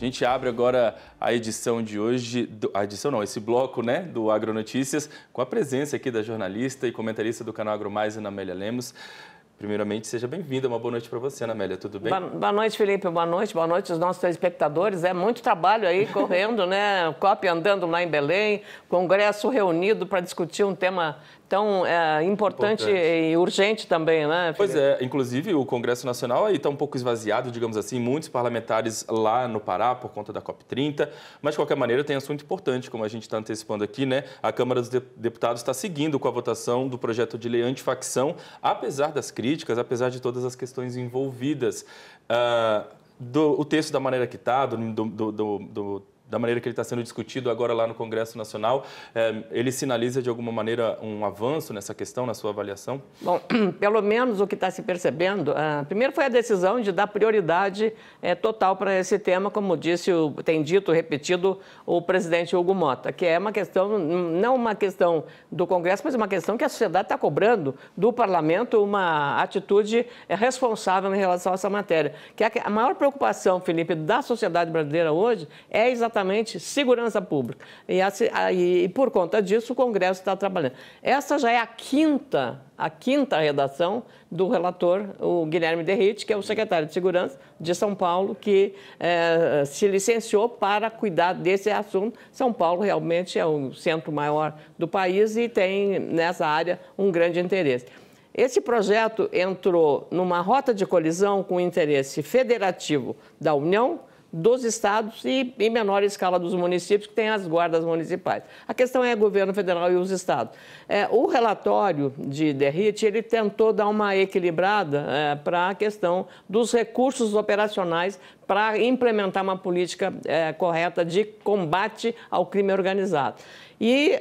A gente abre agora a edição de hoje, esse bloco, né, do Agronotícias, com a presença aqui da jornalista e comentarista do canal AgroMais, Ana Amélia Lemos. Primeiramente, seja bem-vinda. Uma boa noite para você, Ana Amélia. Tudo bem? Boa noite, Felipe. Boa noite aos nossos telespectadores. É muito trabalho aí correndo, né? COP andando lá em Belém, Congresso reunido para discutir um tema tão importante e urgente também, né, Felipe? Pois é, inclusive o Congresso Nacional aí está um pouco esvaziado, digamos assim, muitos parlamentares lá no Pará por conta da COP30, mas de qualquer maneira tem assunto importante, como a gente está antecipando aqui, né? A Câmara dos Deputados está seguindo com a votação do projeto de lei antifacção, apesar das críticas, apesar de todas as questões envolvidas. O texto da maneira que está, da maneira que ele está sendo discutido agora lá no Congresso Nacional, ele sinaliza de alguma maneira um avanço nessa questão, na sua avaliação? Bom, pelo menos o que está se percebendo, primeiro foi a decisão de dar prioridade total para esse tema, como tem dito, repetido o presidente Hugo Motta, que é uma questão, não uma questão do Congresso, mas uma questão que a sociedade está cobrando do Parlamento uma atitude responsável em relação a essa matéria. Que a maior preocupação, Felipe, da sociedade brasileira hoje é exatamente segurança pública. E por conta disso, o Congresso está trabalhando. Essa já é a quinta redação do relator, o Guilherme Derrite, que é o secretário de Segurança de São Paulo, que se licenciou para cuidar desse assunto. São Paulo realmente é o centro maior do país e tem nessa área um grande interesse. Esse projeto entrou numa rota de colisão com o interesse federativo da União, dos estados e, em menor escala, dos municípios, que têm as guardas municipais. A questão é o governo federal e os estados. O relatório de Derrite, ele tentou dar uma equilibrada para a questão dos recursos operacionais para implementar uma política correta de combate ao crime organizado. E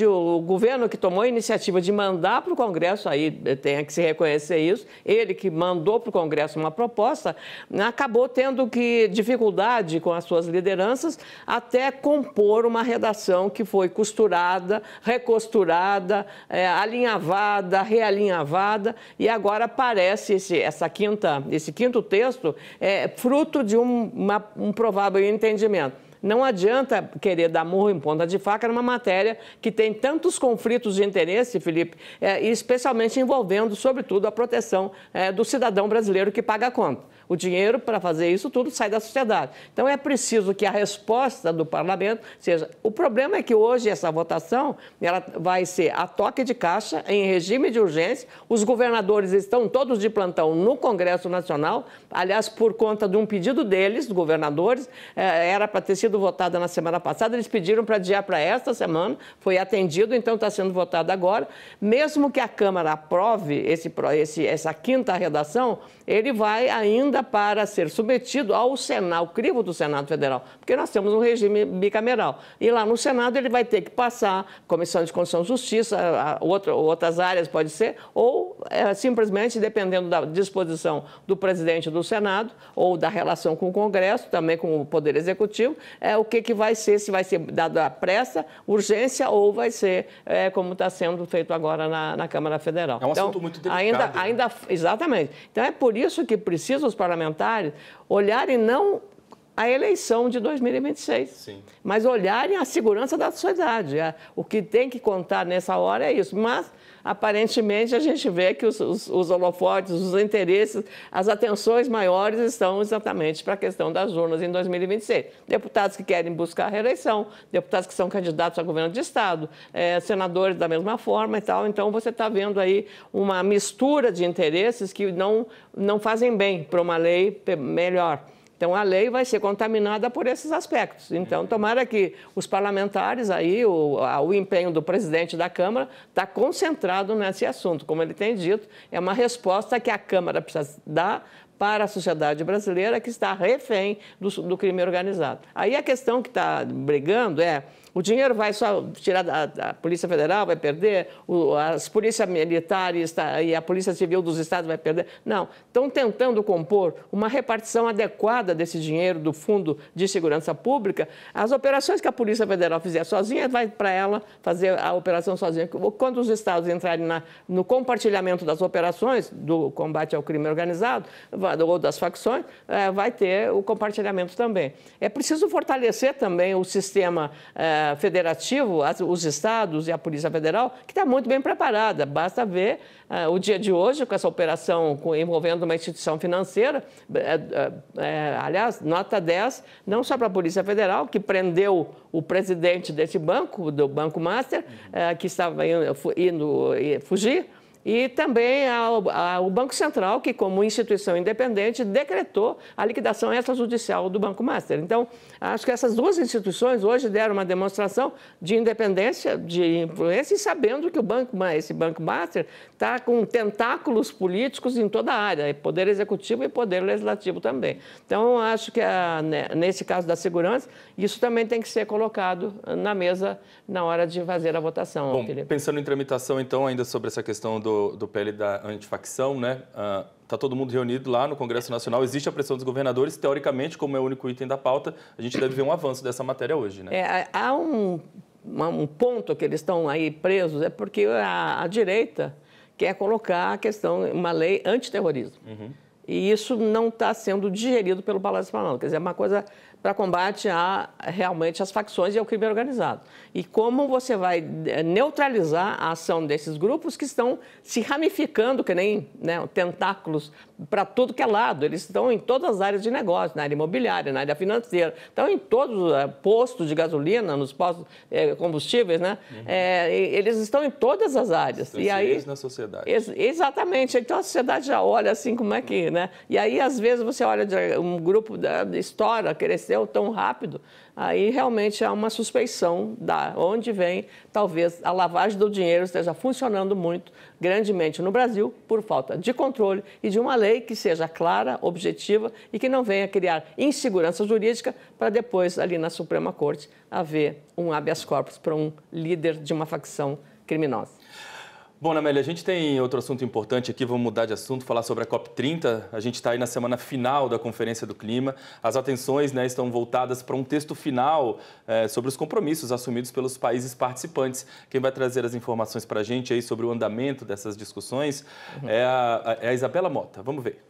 o governo que tomou a iniciativa de mandar para o Congresso, aí tem que se reconhecer isso, ele que mandou para o Congresso uma proposta, acabou tendo dificuldade com as suas lideranças até compor uma redação que foi costurada, recosturada, alinhavada, realinhavada, e agora parece esse quinto texto fruto de um provável entendimento. Não adianta querer dar murro em ponta de faca numa matéria que tem tantos conflitos de interesse, Felipe, especialmente envolvendo, sobretudo, a proteção do cidadão brasileiro que paga a conta. O dinheiro para fazer isso tudo sai da sociedade. Então é preciso que a resposta do parlamento seja... O problema é que hoje essa votação ela vai ser a toque de caixa, em regime de urgência. Os governadores estão todos de plantão no Congresso Nacional, aliás, por conta de um pedido deles, dos governadores, era para ter sido votada na semana passada, eles pediram para adiar para esta semana, foi atendido, então está sendo votado agora. Mesmo que a Câmara aprove essa quinta redação, ele vai ainda para ser submetido ao crivo do Senado Federal, porque nós temos um regime bicameral. E lá no Senado ele vai ter que passar Comissão de Constituição e Justiça, outras áreas pode ser, ou simplesmente, dependendo da disposição do presidente do Senado, ou da relação com o Congresso, também com o Poder Executivo, o que vai ser, se vai ser dado a pressa, urgência, ou vai ser como está sendo feito agora na Câmara Federal. É um assunto muito delicado. Exatamente. Então é por isso que precisam os parlamentares olharem não a eleição de 2026, sim, mas olharem a segurança da sociedade. O que tem que contar nessa hora é isso, mas aparentemente a gente vê que os holofotes, os interesses, as atenções maiores estão exatamente para a questão das urnas em 2026. Deputados que querem buscar a reeleição, deputados que são candidatos a governo de estado, senadores da mesma forma e tal. Então você está vendo aí uma mistura de interesses que não fazem bem para uma lei melhor. Então, a lei vai ser contaminada por esses aspectos. Então, tomara que os parlamentares, aí, o empenho do presidente da Câmara está concentrado nesse assunto. Como ele tem dito, é uma resposta que a Câmara precisa dar para a sociedade brasileira que está refém do crime organizado. Aí a questão que está brigando é O dinheiro vai só tirar da Polícia Federal, vai perder, as polícias militares e a Polícia Civil dos estados vai perder. Não, estão tentando compor uma repartição adequada desse dinheiro do Fundo de Segurança Pública. As operações que a Polícia Federal fizer sozinha, vai para ela fazer a operação sozinha. Quando os estados entrarem no compartilhamento das operações do combate ao crime organizado ou das facções, vai ter o compartilhamento também. É preciso fortalecer também o sistema federativo, os estados e a Polícia Federal, que está muito bem preparada. Basta ver o dia de hoje, com essa operação envolvendo uma instituição financeira, aliás, nota 10, não só para a Polícia Federal, que prendeu o presidente desse banco, do Banco Master, que estava indo fugir, e também o Banco Central, que, como instituição independente, decretou a liquidação extrajudicial do Banco Master. Então, acho que essas duas instituições hoje deram uma demonstração de independência, de influência, e sabendo que esse Banco Master está com tentáculos políticos em toda a área, poder executivo e poder legislativo também. Então, acho que, nesse caso da segurança, isso também tem que ser colocado na mesa na hora de fazer a votação. Bom, pensando em tramitação, então, ainda sobre essa questão do PL da antifacção, né? Está todo mundo reunido lá no Congresso Nacional, existe a pressão dos governadores, teoricamente, como é o único item da pauta, a gente deve ver um avanço dessa matéria hoje, né? Há um ponto que eles estão aí presos, é porque a direita quer colocar a questão, uma lei antiterrorismo. E isso não está sendo digerido pelo Palácio do Planalto. Quer dizer, é uma coisa para combate realmente às facções e ao crime organizado. E como você vai neutralizar a ação desses grupos que estão se ramificando, que nem tentáculos, para tudo que é lado. Eles estão em todas as áreas de negócio, na área imobiliária, na área financeira, estão em todos os postos de gasolina, nos postos combustíveis, né? Eles estão em todas as áreas. E aí na sociedade. Exatamente. Então a sociedade já olha assim como é que, né? E aí às vezes você olha um grupo estoura, cresceu tão rápido, aí realmente há uma suspeição da onde vem, talvez, a lavagem do dinheiro esteja funcionando muito grandemente no Brasil por falta de controle e de uma lei que seja clara, objetiva e que não venha criar insegurança jurídica para depois, ali na Suprema Corte, haver um habeas corpus para um líder de uma facção criminosa. Bom, Ana Amélia, a gente tem outro assunto importante aqui, vamos mudar de assunto, falar sobre a COP30. A gente está aí na semana final da Conferência do Clima. As atenções, né, estão voltadas para um texto final sobre os compromissos assumidos pelos países participantes. Quem vai trazer as informações para a gente aí sobre o andamento dessas discussões é a Isabela Mota. Vamos ver.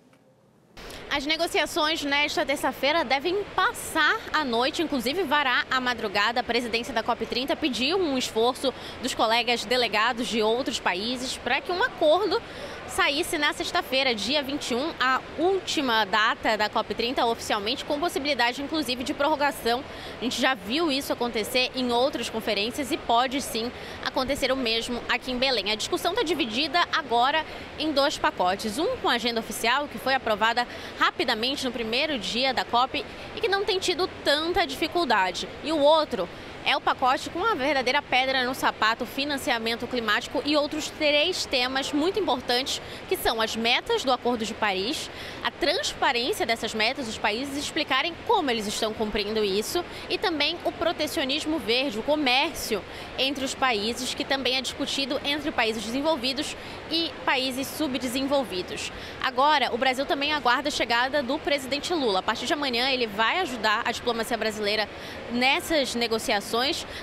As negociações nesta terça-feira devem passar a noite, inclusive varar a madrugada. A presidência da COP30 pediu um esforço dos colegas delegados de outros países para que um acordo saísse na sexta-feira, dia 21, a última data da COP30 oficialmente, com possibilidade, inclusive, de prorrogação. A gente já viu isso acontecer em outras conferências e pode, sim, acontecer o mesmo aqui em Belém. A discussão está dividida agora em dois pacotes. Um com a agenda oficial, que foi aprovada rapidamente no primeiro dia da COP e que não tem tido tanta dificuldade. E o outro é o pacote com a verdadeira pedra no sapato, financiamento climático e outros 3 temas muito importantes, que são as metas do Acordo de Paris, a transparência dessas metas, os países explicarem como eles estão cumprindo isso, e também o protecionismo verde, o comércio entre os países, que também é discutido entre países desenvolvidos e países subdesenvolvidos. Agora, o Brasil também aguarda a chegada do presidente Lula. A partir de amanhã, ele vai ajudar a diplomacia brasileira nessas negociações.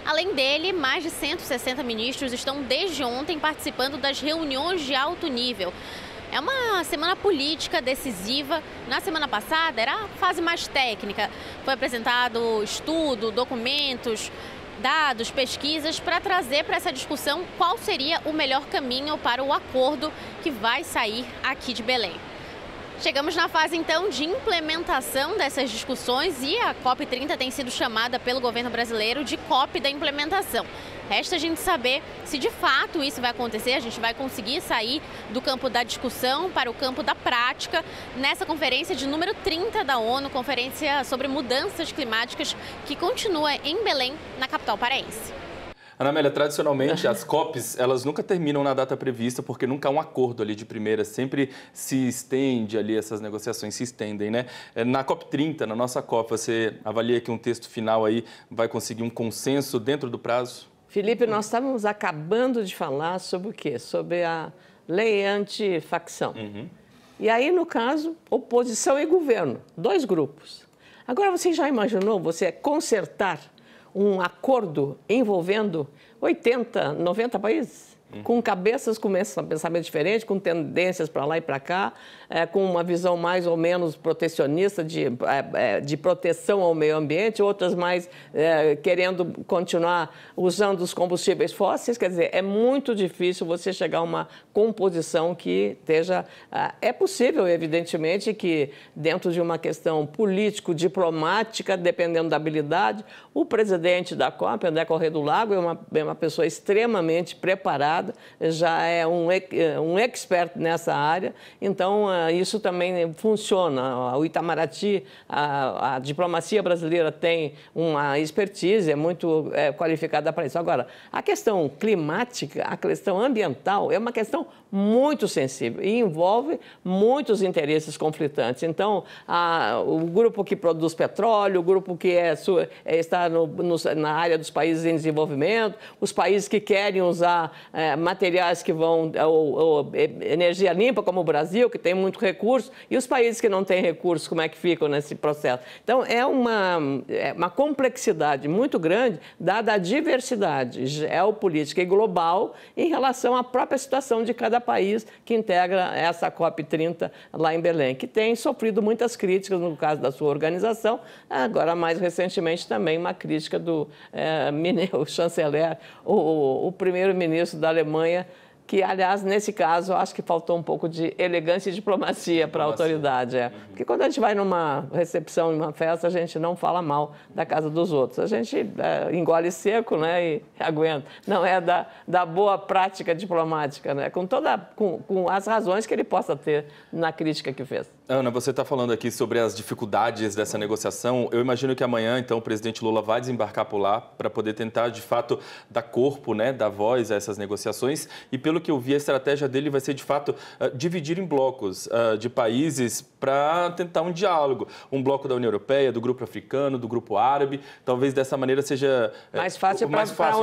Além dele, mais de 160 ministros estão desde ontem participando das reuniões de alto nível. É uma semana política decisiva. Na semana passada era a fase mais técnica. Foi apresentado estudo, documentos, dados, pesquisas para trazer para essa discussão qual seria o melhor caminho para o acordo que vai sair aqui de Belém. Chegamos na fase, então, de implementação dessas discussões e a COP30 tem sido chamada pelo governo brasileiro de COP da implementação. Resta a gente saber se de fato isso vai acontecer, a gente vai conseguir sair do campo da discussão para o campo da prática nessa conferência de número 30 da ONU, conferência sobre mudanças climáticas, que continua em Belém, na capital paraense. Ana Amélia, tradicionalmente as COPs, elas nunca terminam na data prevista, porque nunca há um acordo ali de primeira, sempre se estende ali, essas negociações se estendem, né? Na COP30, na nossa COP, você avalia que um texto final aí vai conseguir um consenso dentro do prazo? Felipe, nós estávamos acabando de falar sobre o quê? Sobre a lei antifacção. E aí, no caso, oposição e governo, 2 grupos. Agora, você já imaginou você consertar um acordo envolvendo 80, 90 países? Com cabeças com pensamento diferente, com tendências para lá e para cá, com uma visão mais ou menos protecionista de proteção ao meio ambiente, outras mais querendo continuar usando os combustíveis fósseis. Quer dizer, é muito difícil você chegar a uma composição que esteja... É possível, evidentemente, que dentro de uma questão político-diplomática, dependendo da habilidade, o presidente da COP, André Corrêa do Lago, é uma pessoa extremamente preparada, já é um expert nessa área, então isso também funciona. O Itamaraty, a diplomacia brasileira tem uma expertise, é muito qualificada para isso. Agora, a questão climática, a questão ambiental é uma questão muito sensível e envolve muitos interesses conflitantes. Então, o grupo que produz petróleo, o grupo que está na área dos países em desenvolvimento, os países que querem usar materiais que vão, ou energia limpa, como o Brasil, que tem muito recurso, e os países que não têm recursos, como é que ficam nesse processo? Então, é uma complexidade muito grande, dada a diversidade geopolítica e global em relação à própria situação de cada país que integra essa COP30 lá em Belém, que tem sofrido muitas críticas no caso da sua organização, agora mais recentemente também uma crítica do chanceler, o primeiro-ministro da Alemanha, que, aliás, nesse caso, eu acho que faltou um pouco de elegância e diplomacia para a autoridade. Porque quando a gente vai numa recepção, numa festa, a gente não fala mal da casa dos outros. A gente engole seco, né, e aguenta. Não é da boa prática diplomática, né, com as razões que ele possa ter na crítica que fez. Ana, você está falando aqui sobre as dificuldades dessa negociação. Eu imagino que amanhã, então, o presidente Lula vai desembarcar por lá para poder tentar, de fato, dar corpo, né, dar voz a essas negociações. E, pelo que eu vi, a estratégia dele vai ser, de fato, dividir em blocos de países para tentar um diálogo. Um bloco da União Europeia, do grupo africano, do grupo árabe. Talvez dessa maneira seja mais fácil para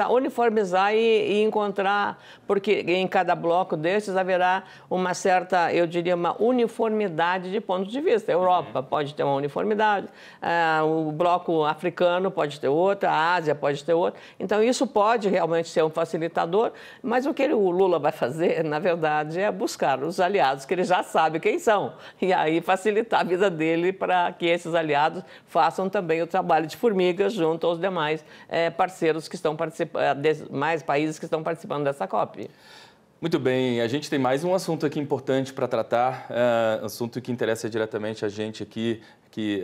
uniformizar e encontrar, porque em cada bloco desses haverá uma certa, eu diria, uma uniformidade de ponto de vista. A Europa pode ter uma uniformidade, o bloco africano pode ter outra, a Ásia pode ter outra. Então, isso pode realmente ser um facilitador, mas o que o Lula vai fazer, na verdade, é buscar os aliados que ele já sabe quem são, e aí facilitar a vida dele para que esses aliados façam também o trabalho de formiga junto aos demais parceiros que estão participando, mais países que estão participando dessa COP. Muito bem, a gente tem mais um assunto aqui importante para tratar, assunto que interessa diretamente a gente aqui, que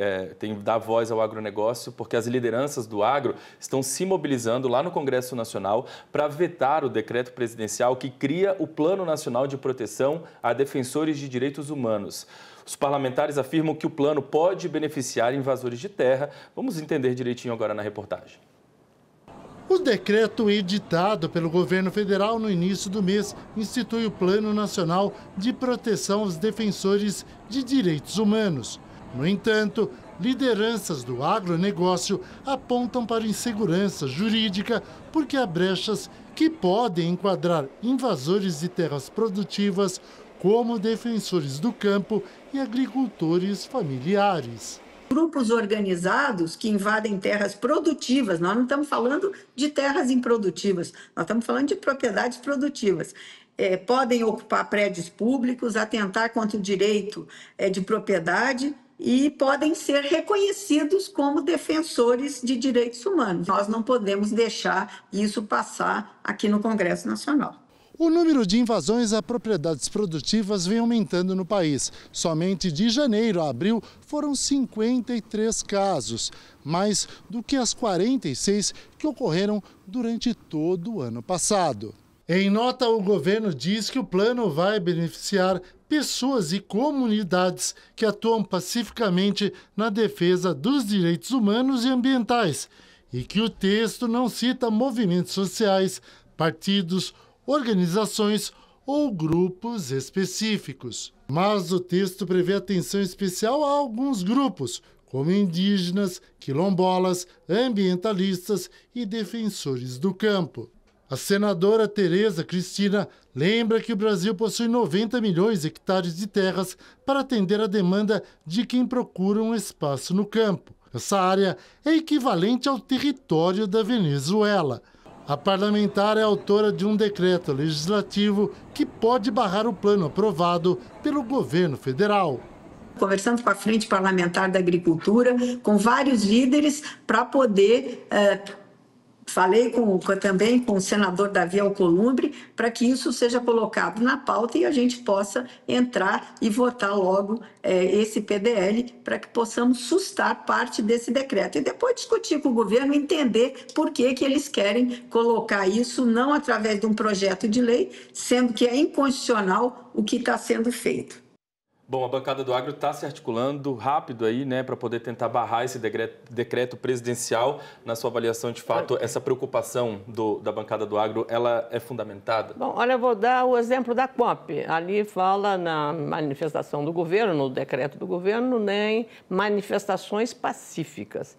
dá voz ao agronegócio, porque as lideranças do agro estão se mobilizando lá no Congresso Nacional para vetar o decreto presidencial que cria o Plano Nacional de Proteção a Defensores de Direitos Humanos. Os parlamentares afirmam que o plano pode beneficiar invasores de terra. Vamos entender direitinho agora na reportagem. O decreto editado pelo governo federal no início do mês institui o Plano Nacional de Proteção aos Defensores de Direitos Humanos. No entanto, lideranças do agronegócio apontam para insegurança jurídica porque há brechas que podem enquadrar invasores de terras produtivas como defensores do campo e agricultores familiares. Grupos organizados que invadem terras produtivas, nós não estamos falando de terras improdutivas, nós estamos falando de propriedades produtivas. Podem ocupar prédios públicos, atentar contra o direito de propriedade e podem ser reconhecidos como defensores de direitos humanos. Nós não podemos deixar isso passar aqui no Congresso Nacional. O número de invasões a propriedades produtivas vem aumentando no país. Somente de janeiro a abril foram 53 casos, mais do que as 46 que ocorreram durante todo o ano passado. Em nota, o governo diz que o plano vai beneficiar pessoas e comunidades que atuam pacificamente na defesa dos direitos humanos e ambientais e que o texto não cita movimentos sociais, partidos, organizações ou grupos específicos. Mas o texto prevê atenção especial a alguns grupos, como indígenas, quilombolas, ambientalistas e defensores do campo. A senadora Tereza Cristina lembra que o Brasil possui 90 milhões de hectares de terras para atender a demanda de quem procura um espaço no campo. Essa área é equivalente ao território da Venezuela. A parlamentar é autora de um decreto legislativo que pode barrar o plano aprovado pelo governo federal. Conversando com a Frente Parlamentar da Agricultura, com vários líderes, para poder... Falei também com o senador Davi Alcolumbre para que isso seja colocado na pauta e a gente possa entrar e votar logo esse PDL para que possamos sustar parte desse decreto. E depois discutir com o governo, entender por que eles querem colocar isso não através de um projeto de lei, sendo que é inconstitucional o que está sendo feito. Bom, a bancada do agro está se articulando rápido aí, né, para poder tentar barrar esse decreto presidencial. Na sua avaliação, de fato, essa preocupação da bancada do agro, ela é fundamentada? Bom, olha, eu vou dar o exemplo da COP. Ali fala na manifestação do governo, no decreto do governo, nem manifestações pacíficas.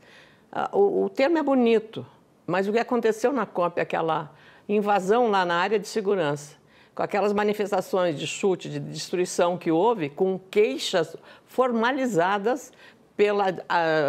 O termo é bonito, mas o que aconteceu na COP, aquela invasão lá na área de segurança, com aquelas manifestações de chute, de destruição que houve, com queixas formalizadas pela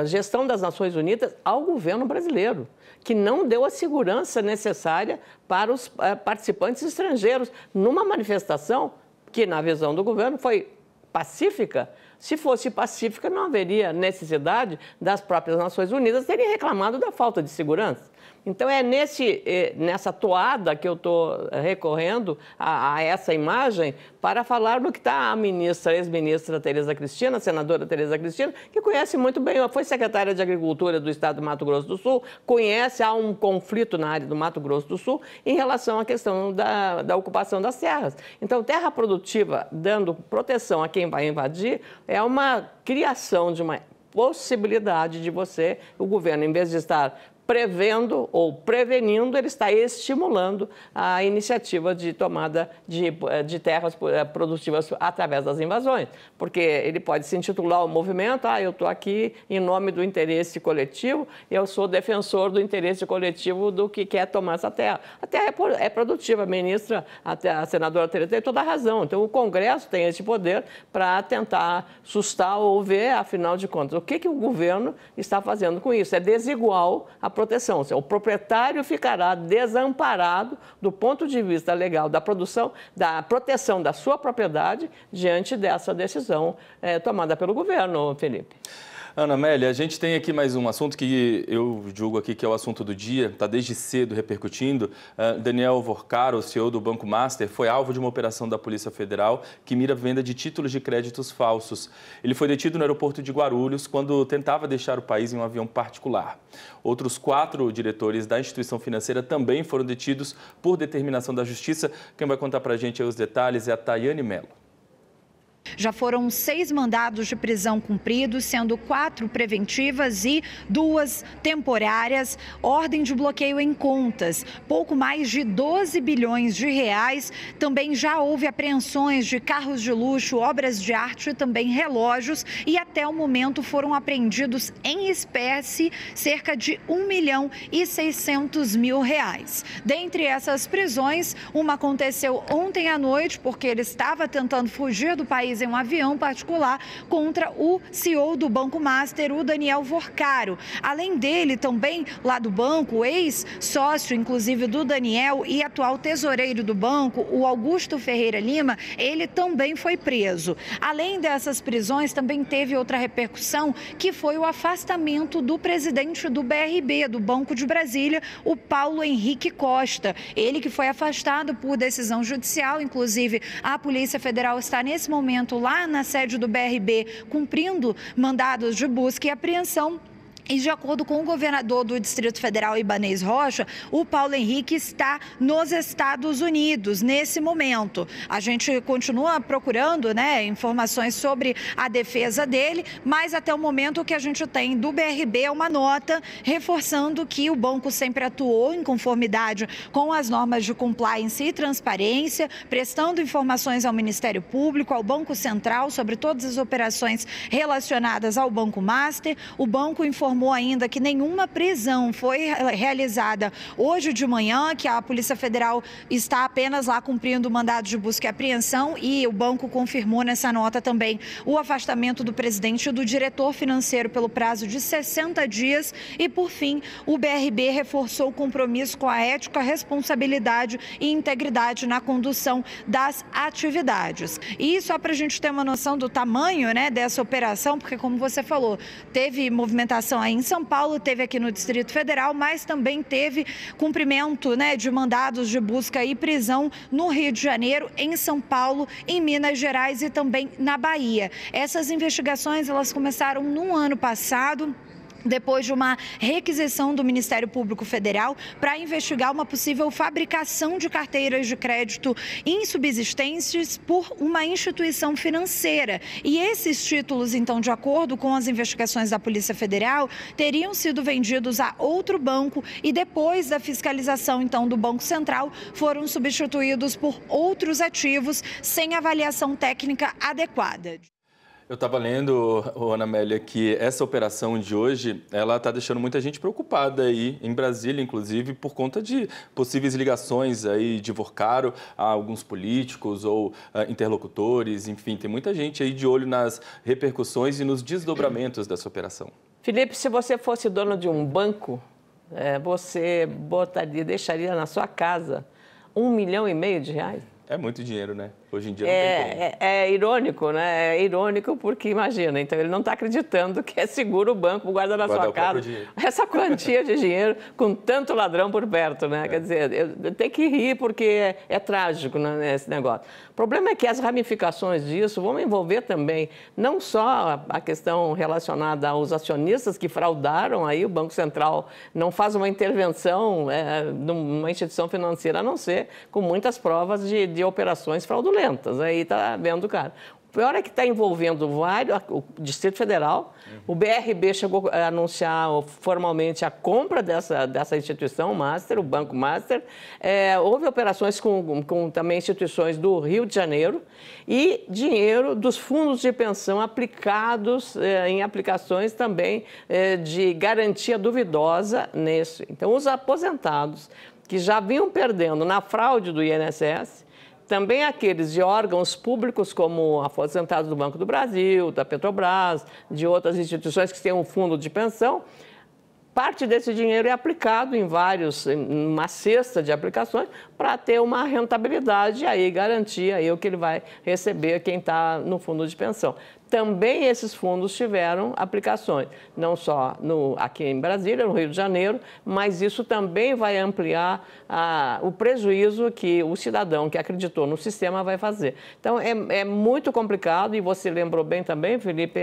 gestão das Nações Unidas ao governo brasileiro, que não deu a segurança necessária para os participantes estrangeiros numa manifestação que, na visão do governo, foi pacífica. Se fosse pacífica, não haveria necessidade das próprias Nações Unidas terem reclamado da falta de segurança. Então, é nessa toada que eu estou recorrendo a essa imagem para falar no que está a ex-ministra Tereza Cristina, a senadora Tereza Cristina, que conhece muito bem, foi secretária de Agricultura do Estado do Mato Grosso do Sul, há um conflito na área do Mato Grosso do Sul em relação à questão da ocupação das terras. Então, terra produtiva dando proteção a quem vai invadir é uma criação de uma possibilidade de o governo, em vez de estar prevendo ou prevenindo, ele está estimulando a iniciativa de tomada de terras produtivas através das invasões, porque ele pode se intitular o movimento, eu estou aqui em nome do interesse coletivo, eu sou defensor do interesse coletivo do que quer tomar essa terra. A terra é produtiva, a senadora Tereza tem toda a razão, então o Congresso tem esse poder para tentar sustar ou ver, afinal de contas, o que o governo está fazendo com isso. É desigual a proteção. O proprietário ficará desamparado do ponto de vista legal da proteção da sua propriedade diante dessa decisão tomada pelo governo, Felipe. Ana Amélia, a gente tem aqui mais um assunto que eu julgo aqui que é o assunto do dia, está desde cedo repercutindo. Daniel Vorcaro, CEO do Banco Master, foi alvo de uma operação da Polícia Federal que mira a venda de títulos de créditos falsos. Ele foi detido no aeroporto de Guarulhos quando tentava deixar o país em um avião particular. Outros 4 diretores da instituição financeira também foram detidos por determinação da Justiça. Quem vai contar para a gente os detalhes é a Tayane Mello. Já foram 6 mandados de prisão cumpridos, sendo 4 preventivas e 2 temporárias, ordem de bloqueio em contas, pouco mais de 12 bilhões de reais. Também já houve apreensões de carros de luxo, obras de arte e também relógios, e até o momento foram apreendidos em espécie cerca de R$1.600.000. Dentre essas prisões, uma aconteceu ontem à noite, porque ele estava tentando fugir do país em um avião particular, contra o CEO do Banco Master, o Daniel Vorcaro. Além dele, também lá do banco, o ex-sócio, inclusive, do Daniel e atual tesoureiro do banco, o Augusto Ferreira Lima, ele também foi preso. Além dessas prisões, também teve outra repercussão, que foi o afastamento do presidente do BRB, do Banco de Brasília, o Paulo Henrique Costa. Ele que foi afastado por decisão judicial, inclusive a Polícia Federal está nesse momento lá na sede do BRB cumprindo mandados de busca e apreensão. E de acordo com o governador do Distrito Federal, Ibanez Rocha, o Paulo Henrique está nos Estados Unidos nesse momento. A gente continua procurando, né, informações sobre a defesa dele, mas até o momento o que a gente tem do BRB é uma nota reforçando que o banco sempre atuou em conformidade com as normas de compliance e transparência, prestando informações ao Ministério Público, ao Banco Central sobre todas as operações relacionadas ao Banco Master. O banco informou ainda que nenhuma prisão foi realizada hoje de manhã, que a Polícia Federal está apenas lá cumprindo o mandado de busca e apreensão, e o banco confirmou nessa nota também o afastamento do presidente e do diretor financeiro pelo prazo de 60 dias e, por fim, o BRB reforçou o compromisso com a ética, responsabilidade e integridade na condução das atividades. E só para a gente ter uma noção do tamanho, né, dessa operação, porque como você falou, teve movimentação aí em São Paulo, teve aqui no Distrito Federal, mas também teve cumprimento, né, de mandados de busca e prisão no Rio de Janeiro, em São Paulo, em Minas Gerais e também na Bahia. Essas investigações, elas começaram no ano passado, depois de uma requisição do Ministério Público Federal para investigar uma possível fabricação de carteiras de crédito insubsistentes por uma instituição financeira. E esses títulos, então, de acordo com as investigações da Polícia Federal, teriam sido vendidos a outro banco e depois da fiscalização, então, do Banco Central, foram substituídos por outros ativos sem avaliação técnica adequada. Eu estava lendo, Ana Amélia, que essa operação de hoje, ela está deixando muita gente preocupada aí, em Brasília, inclusive, por conta de possíveis ligações aí de Vorcaro a alguns políticos ou interlocutores, enfim, tem muita gente aí de olho nas repercussões e nos desdobramentos dessa operação. Felipe, se você fosse dono de um banco, você deixaria na sua casa R$1,5 milhão de reais? É muito dinheiro, né? Hoje em dia não tem como. É irônico, né? É irônico porque, imagina, então ele não está acreditando que é seguro o banco guardar na sua casa essa quantia de dinheiro com tanto ladrão por perto, né? Quer dizer, eu tenho que rir porque é trágico, né, esse negócio. O problema é que as ramificações disso vão envolver também não só a questão relacionada aos acionistas que fraudaram, aí o Banco Central não faz uma intervenção numa instituição financeira, a não ser com muitas provas de operações fraudulentas. Aí está vendo, cara. O pior é que está envolvendo o Distrito Federal, o BRB chegou a anunciar formalmente a compra dessa instituição Master, o Banco Master. Houve operações com também instituições do Rio de Janeiro e dinheiro dos fundos de pensão aplicados em aplicações também de garantia duvidosa nesse. Então, os aposentados que já vinham perdendo na fraude do INSS, também aqueles de órgãos públicos, como aposentados do Banco do Brasil, da Petrobras, de outras instituições que têm um fundo de pensão, parte desse dinheiro é aplicado em uma cesta de aplicações para ter uma rentabilidade e aí garantir aí o que ele vai receber quem está no fundo de pensão. Também esses fundos tiveram aplicações, não só aqui em Brasília, no Rio de Janeiro, mas isso também vai ampliar o prejuízo que o cidadão que acreditou no sistema vai fazer. Então, é muito complicado e você lembrou bem também, Felipe,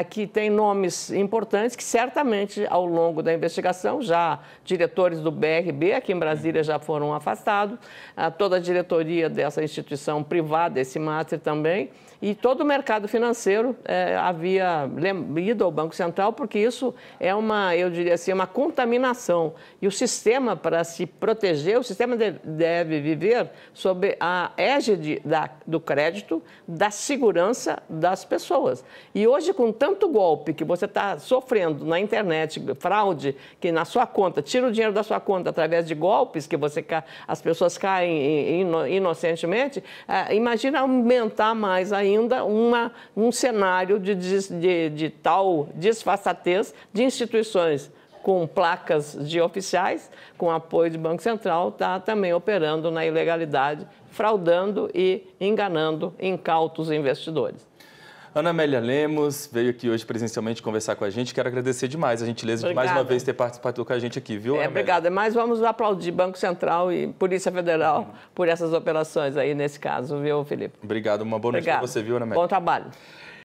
que tem nomes importantes que certamente ao longo da investigação já diretores do BRB aqui em Brasília já foram afastados, toda a diretoria dessa instituição privada, esse Master também, e todo o mercado financeiro havia ido ao Banco Central porque isso é eu diria assim, uma contaminação. E o sistema, para se proteger, o sistema deve viver sob a égide do crédito, da segurança das pessoas. E hoje, com tanto golpe que você está sofrendo na internet, fraude, que na sua conta, tira o dinheiro da sua conta através de golpes, que as pessoas caem inocentemente, imagina aumentar mais ainda um cenário de tal disfarçatez de instituições com placas de oficiais, com apoio do Banco Central, está também operando na ilegalidade, fraudando e enganando incautos investidores. Ana Amélia Lemos veio aqui hoje presencialmente conversar com a gente. Quero agradecer demais a gentileza de mais uma vez ter participado com a gente aqui, viu, Ana Amélia? Obrigada. Mas vamos aplaudir Banco Central e Polícia Federal por essas operações aí nesse caso, viu, Felipe? Obrigado. Uma boa noite para você, viu, Ana Amélia? Bom trabalho.